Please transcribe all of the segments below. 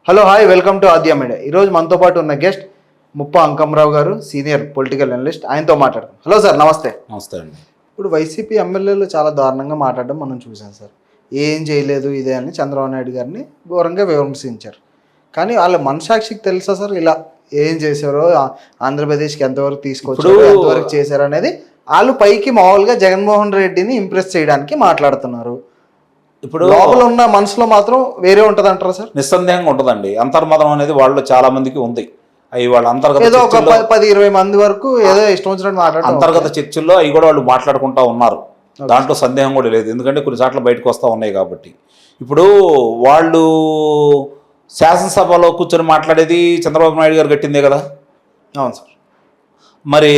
Hello hi welcome to Aadya media. ఈరోజు మనతో పాటు ఉన్న గెస్ట్ ముప్ప అంకమరావు గారు, సీనియర్ పొలిటికల్ అనలిస్ట్. ఆయనతో మాట్లాడతాం. హలో సార్, నమస్తే. నమస్తే అండి. ఇప్పుడు వైసీపీ ఎమ్మెల్యేలు చాలా దారుణంగా మాట్లాడడం మనం చూసాం సార్. ఏం చేయలేదు ఇదే అని చంద్రబాబు నాయుడు గారిని ఘోరంగా విమర్శించారు. కానీ వాళ్ళ మనసాక్షికి తెలుసా సార్ ఇలా ఏం చేశారో, ఆంధ్రప్రదేశ్కి ఎంతవరకు తీసుకొచ్చారో, ఎంతవరకు చేశారో అనేది? వాళ్ళు పైకి మామూలుగా జగన్మోహన్ రెడ్డిని ఇంప్రెస్ చేయడానికి మాట్లాడుతున్నారు. ఇప్పుడు లోపల ఉన్న మనసులో మాత్రం వేరే ఉంటుంది అంటారా సార్? నిస్సందేహంగా ఉంటుందండి. అంతర్మతం అనేది వాళ్ళు చాలా మందికి ఉంది. అవి వాళ్ళ ఏదో ఒక 10-20 మంది వరకు ఏదో ఇష్టం వచ్చినట్టు మాట్లాడారు. అంతర్గత చర్చల్లో అవి కూడా వాళ్ళు మాట్లాడుకుంటా ఉన్నారు. దాంట్లో సందేహం కూడా లేదు. ఎందుకంటే కొన్ని చోట్ల బయటకు వస్తూ ఉన్నాయి కాబట్టి. ఇప్పుడు వాళ్ళు శాసనసభలో కూర్చొని మాట్లాడేది చంద్రబాబు నాయుడు గారు కట్టిందే కదా. అవును సార్. మరి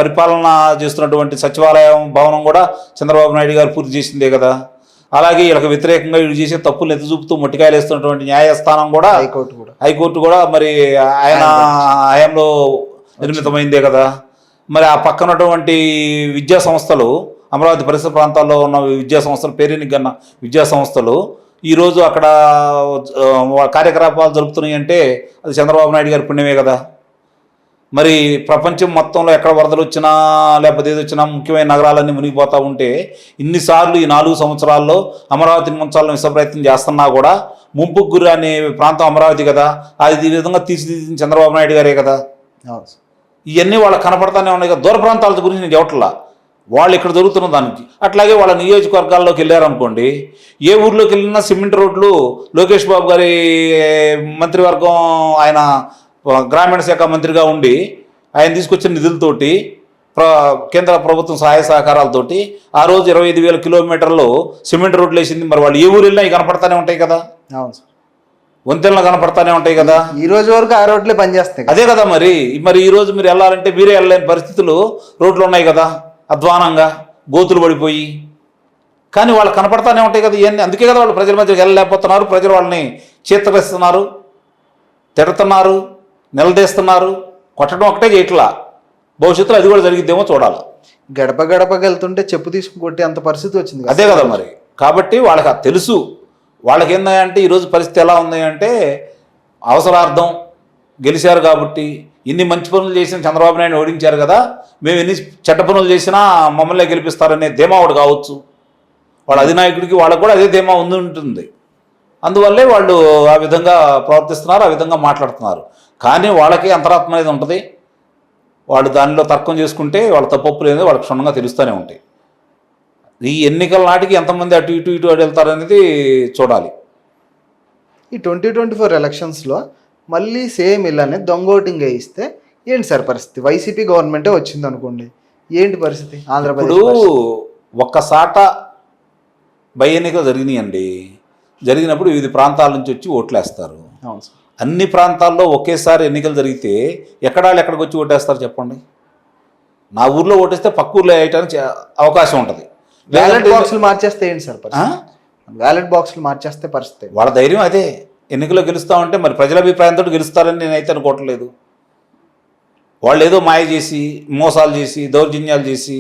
పరిపాలన చేస్తున్నటువంటి సచివాలయం భవనం కూడా చంద్రబాబు నాయుడు గారు పూర్తి చేసిందే కదా. అలాగే వీళ్ళకి వ్యతిరేకంగా వీళ్ళు చేసే తప్పులు ఎత్తి చూపుతూ మొట్టికాయలు వేస్తున్నటువంటి న్యాయస్థానం కూడా, హైకోర్టు కూడా మరి ఆయన హయాంలో నిర్మితమైందే కదా. మరి ఆ పక్కనటువంటి విద్యా సంస్థలు, అమరావతి పరిసర ప్రాంతాల్లో ఉన్న విద్యా సంస్థలు, పేరెనికన్న విద్యా సంస్థలు ఈరోజు అక్కడ కార్యకలాపాలు జరుపుతున్నాయి అంటే అది చంద్రబాబు నాయుడు గారి పుణ్యమే కదా. మరి ప్రపంచం మొత్తంలో ఎక్కడ వరదలు వచ్చినా లేకపోతే ఏది వచ్చినా ముఖ్యమైన నగరాలన్నీ మునిగిపోతూ ఉంటే ఇన్నిసార్లు ఈ 4 సంవత్సరాల్లో అమరావతిని ముంచాలని విశ్వప్రయత్నం చేస్తున్నా కూడా ముంపుకు గురి అనే ప్రాంతం అమరావతి కదా. అది ఈ విధంగా తీర్చిదిద్దిన చంద్రబాబు నాయుడు గారే కదా. ఇవన్నీ వాళ్ళకి కనపడతానే ఉన్నాయి కదా. దూర ప్రాంతాల గురించి నేను చెప్పట్లా, వాళ్ళు ఇక్కడ జరుగుతున్న దానికి. అట్లాగే వాళ్ళ నియోజకవర్గాల్లోకి వెళ్ళారనుకోండి, ఏ ఊర్లోకి వెళ్ళినా సిమెంట్ రోడ్లు, లోకేష్ బాబు గారి మంత్రివర్గం, ఆయన గ్రామీణ శాఖ మంత్రిగా ఉండి ఆయన తీసుకొచ్చిన నిధులతోటి, కేంద్ర ప్రభుత్వం సహాయ సహకారాలతోటి ఆ రోజు 25,000 కిలోమీటర్లు సిమెంట్ రోడ్లు వేసింది. మరి వాళ్ళు ఏ ఊరు వెళ్ళినా అవి కనపడతానే ఉంటాయి కదా. అవును సార్. వంతెనలు కనపడతానే ఉంటాయి కదా. ఈ రోజు వరకు ఆ రోడ్లే పనిచేస్తాయి. అదే కదా. మరి ఈ రోజు మీరు వెళ్ళాలంటే మీరే వెళ్ళలేని పరిస్థితులు రోడ్లు ఉన్నాయి కదా, అధ్వానంగా గోతులు పడిపోయి. కానీ వాళ్ళు కనపడతానే ఉంటాయి కదా ఇవన్నీ. అందుకే కదా వాళ్ళు ప్రజల మధ్యకి వెళ్ళలేకపోతున్నారు. ప్రజలు వాళ్ళని చేతరిస్తున్నారు, తిడుతున్నారు, నిలదీస్తున్నారు. కొట్టడం ఒకటే చేయట్లా. భవిష్యత్తులో అది కూడా జరిగిద్దేమో చూడాలి. గడప గడపకి వెళ్తుంటే చెప్పు తీసుకుని కొట్టి అంత పరిస్థితి వచ్చింది. అదే కదా మరి. కాబట్టి వాళ్ళకి తెలుసు. వాళ్ళకి ఏంటంటే ఈరోజు పరిస్థితి ఎలా ఉంది అంటే, అవసరార్థం గెలిచారు కాబట్టి, ఇన్ని మంచి పనులు చేసిన చంద్రబాబు నాయుడు ఓడించారు కదా, మేము ఎన్ని చెడ్డ పనులు చేసినా మమ్మల్ని గెలిపిస్తారనే ధీమా ఒకటి కావచ్చు. వాళ్ళ అధినాయకుడికి వాళ్ళకు కూడా అదే ధీమా ఉంటుంది. అందువల్లే వాళ్ళు ఆ విధంగా ప్రవర్తిస్తున్నారు, ఆ విధంగా మాట్లాడుతున్నారు. కానీ వాళ్ళకి అంతరాత్మ అనేది ఉంటుంది. వాళ్ళు దానిలో తర్కం చేసుకుంటే వాళ్ళ తప్పులు అనేది వాళ్ళకి క్షుణ్ణంగా తెలుస్తూనే ఉంటాయి. ఈ ఎన్నికల నాటికి ఎంతమంది అటు ఇటు వెళ్తారనేది చూడాలి. ఈ 2024 ఎలక్షన్స్లో మళ్ళీ సేమ్ ఇలానే దొంగ ఓటింగ్ వేయిస్తే ఏంటి సార్ పరిస్థితి? వైసీపీ గవర్నమెంటే వచ్చింది అనుకోండి, ఏంటి పరిస్థితి ఆంధ్రప్రదేశ్? ఇప్పుడు ఒక్కసాట బై ఎన్నికలు జరిగినాయండి. జరిగినప్పుడు వివిధ ప్రాంతాల నుంచి వచ్చి ఓట్లేస్తారు. అవును సార్. అన్ని ప్రాంతాల్లో ఒకేసారి ఎన్నికలు జరిగితే ఎక్కడికి వచ్చి ఓటేస్తారు చెప్పండి? నా ఊర్లో ఓటేస్తే పక్క ఊర్లో వేయటానికి అవకాశం ఉంటుంది. బ్యాలెట్ బాక్సులు మార్చేస్తే ఏంటి సార్ పరిస్థితి? బ్యాలెట్ బాక్సులు మార్చేస్తే పరిస్థితి. వాళ్ళ ధైర్యం అదే. ఎన్నికల్లో గెలుస్తామంటే మరి ప్రజల అభిప్రాయంతో గెలుస్తారని నేనైతే అనుకోవట్లేదు. వాళ్ళు ఏదో మాయ చేసి, మోసాలు చేసి, దౌర్జన్యాలు చేసి,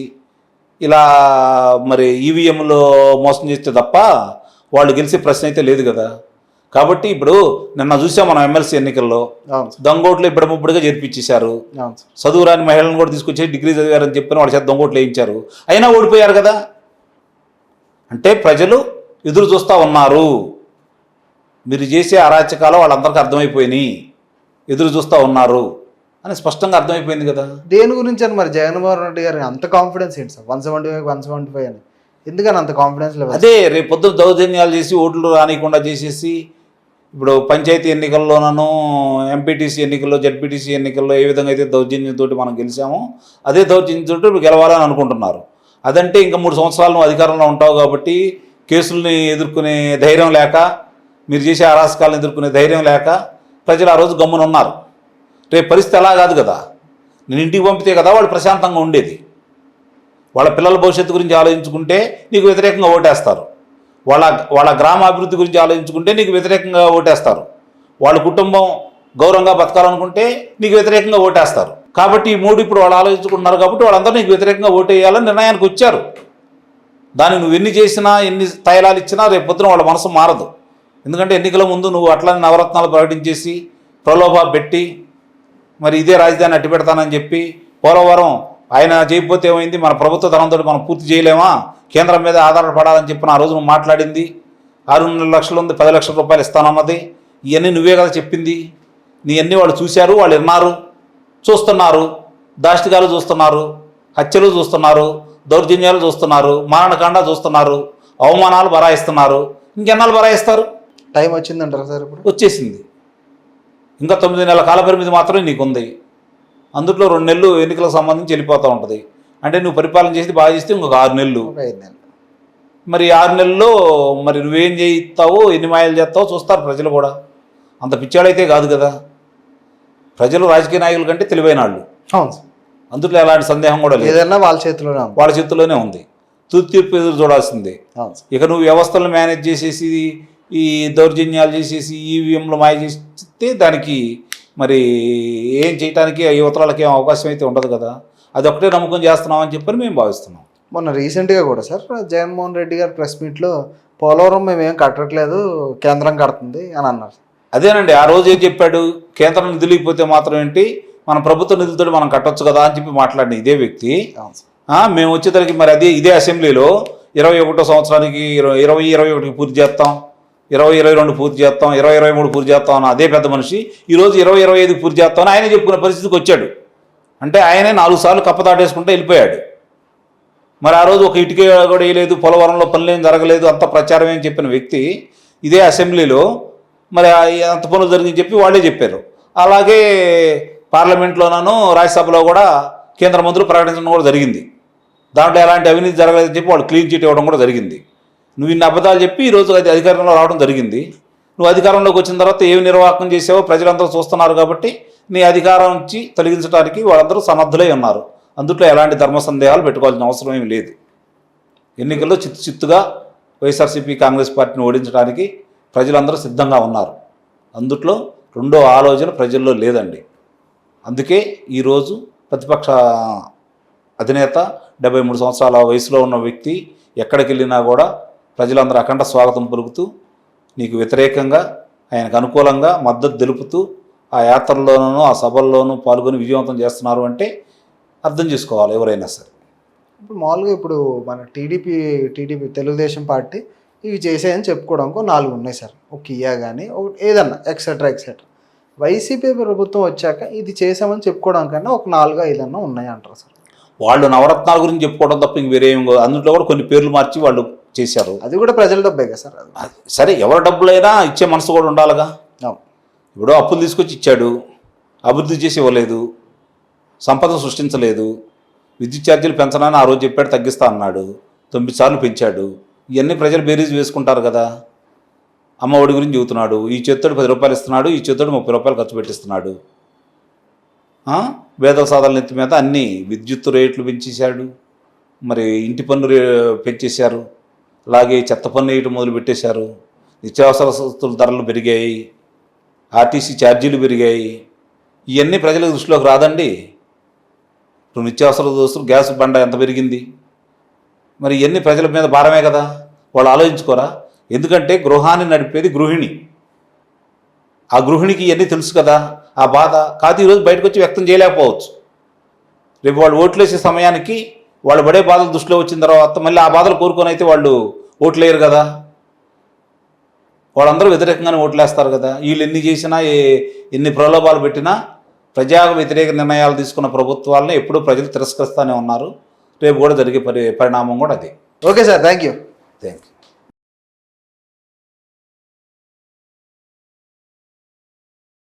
ఇలా మరి ఈవీఎంలో మోసం చేస్తే తప్ప వాళ్ళు గెలిచే ప్రశ్న అయితే లేదు కదా. కాబట్టి ఇప్పుడు నిన్న చూసాం మనం ఎమ్మెల్సీ ఎన్నికల్లో దొంగోట్లు ఇప్పుడుగా జరిపించేశారు. చదువురాని మహిళలను కూడా తీసుకొచ్చి డిగ్రీ చదివారని చెప్పిన వాళ్ళ చేత దొంగోట్లు వేయించారు. అయినా ఓడిపోయారు కదా. అంటే ప్రజలు ఎదురు చూస్తూ ఉన్నారు. మీరు చేసే అరాచకాలు వాళ్ళందరికీ అర్థమైపోయినాయి, ఎదురు చూస్తూ ఉన్నారు అని స్పష్టంగా అర్థమైపోయింది కదా. దేని గురించి అని మరి జగన్మోహన్ రెడ్డి గారు అంత కాన్ఫిడెన్స్ ఏంటి సార్? 175 అని ఎందుకని అంత కాన్ఫిడెన్స్ లేదు? అదే రేపు పొద్దున దౌర్జన్యాలు చేసి ఓట్లు రానికుండా చేసేసి, ఇప్పుడు పంచాయతీ ఎన్నికల్లోనూ, ఎంపీటీసీ ఎన్నికల్లో, జడ్పీటీసీ ఎన్నికల్లో ఏ విధంగా అయితే దౌర్జన్యంతో మనం గెలిచామో అదే దౌర్జన్యంతో గెలవాలని అనుకుంటున్నారు. అదంటే ఇంకా 3 సంవత్సరాలు నువ్వు అధికారంలో ఉంటావు కాబట్టి కేసుల్ని ఎదుర్కొనే ధైర్యం లేక, మీరు చేసే అరాచకాలను ఎదుర్కొనే ధైర్యం లేక ప్రజలు ఆ రోజు గమ్మున ఉన్నారు. రేపు పరిస్థితి అలా కాదు కదా. నేను ఇంటికి పంపితే కదా వాళ్ళు ప్రశాంతంగా ఉండేది. వాళ్ళ పిల్లల భవిష్యత్తు గురించి ఆలోచించుకుంటే నీకు వ్యతిరేకంగా ఓటేస్తారు. వాళ్ళ గ్రామ అభివృద్ధి గురించి ఆలోచించుకుంటే నీకు వ్యతిరేకంగా ఓటేస్తారు. వాళ్ళ కుటుంబం గౌరవంగా బతకాలనుకుంటే నీకు వ్యతిరేకంగా ఓటేస్తారు. కాబట్టి ఈ 3 ఇప్పుడు వాళ్ళు ఆలోచించుకుంటున్నారు కాబట్టి వాళ్ళందరూ నీకు వ్యతిరేకంగా ఓటేయాలని నిర్ణయానికి వచ్చారు. దాన్ని నువ్వు ఎన్ని చేసినా, ఎన్ని తైలాలు ఇచ్చినా రేపు పొద్దున వాళ్ళ మనసు మారదు. ఎందుకంటే ఎన్నికల ముందు నువ్వు అట్లా నవరత్నాలు ప్రకటించేసి ప్రలోభ పెట్టి మరి ఇదే రాజధాని అట్టి పెడతానని చెప్పి పోలవరం ఆయన చేయకపోతే ఏమైంది, మన ప్రభుత్వ ధనంతో మనం పూర్తి చేయలేమా, కేంద్రం మీద ఆధారపడాలని చెప్పిన ఆ రోజు నువ్వు మాట్లాడింది. 6.5 లక్షలు ఉంది, 10 లక్షల రూపాయలు ఇస్తానన్నది, ఇవన్నీ నువ్వే కదా చెప్పింది. నీ అన్నీ వాళ్ళు చూశారు, వాళ్ళు విన్నారు, చూస్తున్నారు, దాష్టికాలు చూస్తున్నారు, హత్యలు చూస్తున్నారు, దౌర్జన్యాలు చూస్తున్నారు, మారణకాండ చూస్తున్నారు, అవమానాలు బరాయిస్తున్నారు. ఇంకెన్నాళ్ళు బరాయిస్తారు? Time వచ్చిందంటారా sir? ఇప్పుడు వచ్చేసింది. ఇంకా 9 నెలల కాల పరిమితి మాత్రమే నీకుంది. అందులో 2 నెలలు ఎన్నికలకు సంబంధించి వెళ్ళిపోతూ ఉంటుంది. అంటే నువ్వు పరిపాలన చేసి బాగా చేస్తే ఇంకొక 6 నెలలు. 5 నెలలు. మరి 6 నెలల్లో మరి నువ్వేం చేయిస్తావో, ఎన్ని మాయలు చేస్తావో చూస్తారు ప్రజలు కూడా. అంత పిచ్చాడైతే కాదు కదా. ప్రజలు రాజకీయ నాయకుల కంటే తెలివైన వాళ్ళు. అవును సార్. అందులో ఎలాంటి సందేహం కూడా లేదు. ఏదన్నా వాళ్ళ చేతిలోనే ఉంది. వాళ్ళ చేతుల్లోనే ఉంది. తీర్పు ఎదురు చూడాల్సిందే. అవును సార్. ఇక నువ్వు వ్యవస్థలను మేనేజ్ చేసేసి ఈ దౌర్జన్యాలు చేసేసి ఈవీఎంలు మాయ చేస్తే దానికి మరి ఏం చేయడానికి యువతరాలకి ఏం అవకాశం అయితే ఉండదు కదా. అది ఒకటే నమ్మకం చేస్తున్నామని చెప్పని మేము భావిస్తున్నాం. మొన్న రీసెంట్గా కూడా సార్ జగన్మోహన్ రెడ్డి గారు ప్రెస్ మీట్లో పోలవరం మేమేం కట్టట్లేదు, కేంద్రం కడుతుంది అని అన్నారు. అదేనండి, ఆ రోజు ఏం చెప్పాడు, కేంద్రం నిధులు ఇకపోతే మాత్రం ఏంటి, మన ప్రభుత్వ నిధులతో మనం కట్టొచ్చు కదా అని చెప్పి మాట్లాడిన ఇదే వ్యక్తి మేము వచ్చేసరికి మరి ఇదే అసెంబ్లీలో 21వ సంవత్సరానికి 2021 పూర్తి చేస్తాం, 2022 పూర్తి చేస్తాం, 2023 పూర్తి చేస్తాం అన్న అదే పెద్ద మనిషి ఈరోజు 2025 పూర్తి చేస్తామని ఆయన చెప్పుకునే పరిస్థితికి వచ్చాడు. అంటే ఆయనే 4 సార్లు కప్పదాటేసుకుంటూ వెళ్ళిపోయాడు. మరి ఆ రోజు ఒక ఇటుక కూడా వేయలేదు, పోలవరంలో పనులేం జరగలేదు, అంత ప్రచారం ఏం చెప్పిన వ్యక్తి ఇదే అసెంబ్లీలో మరి అంత పనులు జరిగిందని చెప్పి వాళ్ళే చెప్పారు. అలాగే పార్లమెంట్లోనూ రాజ్యసభలో కూడా కేంద్ర మంత్రులు ప్రకటించడం కూడా జరిగింది. దాంట్లో ఎలాంటి అవినీతి జరగలేదని చెప్పి వాళ్ళు క్లీన్ చిట్ ఇవ్వడం కూడా జరిగింది. నువ్వు ఇన్ని అబద్ధాలు చెప్పి ఈరోజు అది అధికారంలో రావడం జరిగింది. నువ్వు అధికారంలోకి వచ్చిన తర్వాత ఏమి నిర్వాహకం చేసావో ప్రజలందరూ చూస్తున్నారు కాబట్టి నీ అధికారం నుంచి తొలగించడానికి వాళ్ళందరూ సన్నద్ధులై ఉన్నారు. అందుట్లో ఎలాంటి ధర్మ సందేహాలు పెట్టుకోవాల్సిన అవసరం ఏమి లేదు. ఎన్నికల్లో చిత్తుగా వైఎస్ఆర్సీపీ కాంగ్రెస్ పార్టీని ఓడించడానికి ప్రజలందరూ సిద్ధంగా ఉన్నారు. అందుట్లో రెండో ఆలోచన ప్రజల్లో లేదండి. అందుకే ఈరోజు ప్రతిపక్ష అధినేత 73 సంవత్సరాల వయసులో ఉన్న వ్యక్తి ఎక్కడికి వెళ్ళినా కూడా ప్రజలందరూ అఖండ స్వాగతం పలుకుతూ నీకు వ్యతిరేకంగా ఆయనకు అనుకూలంగా మద్దతు తెలుపుతూ ఆ యాత్రల్లోనూ ఆ సభల్లోనూ పాల్గొని విజయవంతం చేస్తున్నారు అంటే అర్థం చేసుకోవాలి ఎవరైనా సరే. ఇప్పుడు మామూలుగా ఇప్పుడు మన టీడీపీ తెలుగుదేశం పార్టీ ఇవి చేసాయని చెప్పుకోవడానికి 4 ఉన్నాయి సార్. ఒక కియా కానీ ఏదన్నా ఎక్సెట్రా. వైసీపీ ప్రభుత్వం వచ్చాక ఇది చేసామని చెప్పుకోవడానికన్నా ఒక 4-5 అన్నా ఉన్నాయి అంటారు సార్. వాళ్ళు నవరత్నాల గురించి చెప్పుకోవడం తప్ప ఇంక వేరేం. అందులో కూడా కొన్ని పేర్లు మార్చి వాళ్ళు చేశారు. అది కూడా ప్రజల డబ్బే కదా సార్. అది సరే, ఎవరి డబ్బులైనా ఇచ్చే మనసు కూడా ఉండాలిగా. ఇప్పుడు అప్పులు తీసుకొచ్చి ఇచ్చాడు, అభివృద్ధి చేసి ఇవ్వలేదు, సంపద సృష్టించలేదు, విద్యుత్ ఛార్జీలు పెంచనని ఆ రోజు చెప్పాడు, తగ్గిస్తా అన్నాడు, 9 సార్లు పెంచాడు. ఇవన్నీ ప్రజలు బేరీజ్ వేసుకుంటారు కదా. అమ్మ ఒడి గురించి చెబుతున్నాడు, ఈ చేత్తోడు 10 రూపాయలు ఇస్తున్నాడు, ఈ చేత్తోడు 30 రూపాయలు ఖర్చు పెట్టిస్తున్నాడు. వేదల సాధనల ఎత్తి మీద అన్నీ విద్యుత్ రేట్లు పెంచేశాడు, మరి ఇంటి పన్ను పెంచేశారు, అలాగే చెత్త పన్ను వేయటం మొదలు పెట్టేశారు, నిత్యావసర వస్తువుల ధరలు పెరిగాయి, ఆర్టీసీ ఛార్జీలు పెరిగాయి. ఇవన్నీ ప్రజల దృష్టిలోకి రాదండి. ఇప్పుడు నిత్యావసర వస్తువులు గ్యాస్ బండ ఎంత పెరిగింది, మరి ఇవన్నీ ప్రజల మీద భారమే కదా. వాళ్ళు ఆలోచించుకోరా? ఎందుకంటే గృహాన్ని నడిపేది గృహిణి. ఆ గృహిణికి ఇవన్నీ తెలుసు కదా, ఆ బాధ కాదు ఈరోజు బయటకు వచ్చి వ్యక్తం చేయలేకపోవచ్చు. రేపు వాళ్ళు ఓట్లు వేసే సమయానికి వాళ్ళు పడే బాధలు దృష్టిలో వచ్చిన తర్వాత మళ్ళీ ఆ బాధలు కోరుకొని అయితే వాళ్ళు ఓట్లు వేయరు కదా. వాళ్ళందరూ వ్యతిరేకంగానే ఓట్లు వేస్తారు కదా. వీళ్ళు ఎన్ని చేసినా ఎన్ని ప్రలోభాలు పెట్టినా ప్రజా వ్యతిరేక నిర్ణయాలు తీసుకున్న ప్రభుత్వాలను ఎప్పుడూ ప్రజలు తిరస్కరిస్తూనే ఉన్నారు. రేపు కూడా జరిగే పరిణామం కూడా అదే. Okay sir, thank you.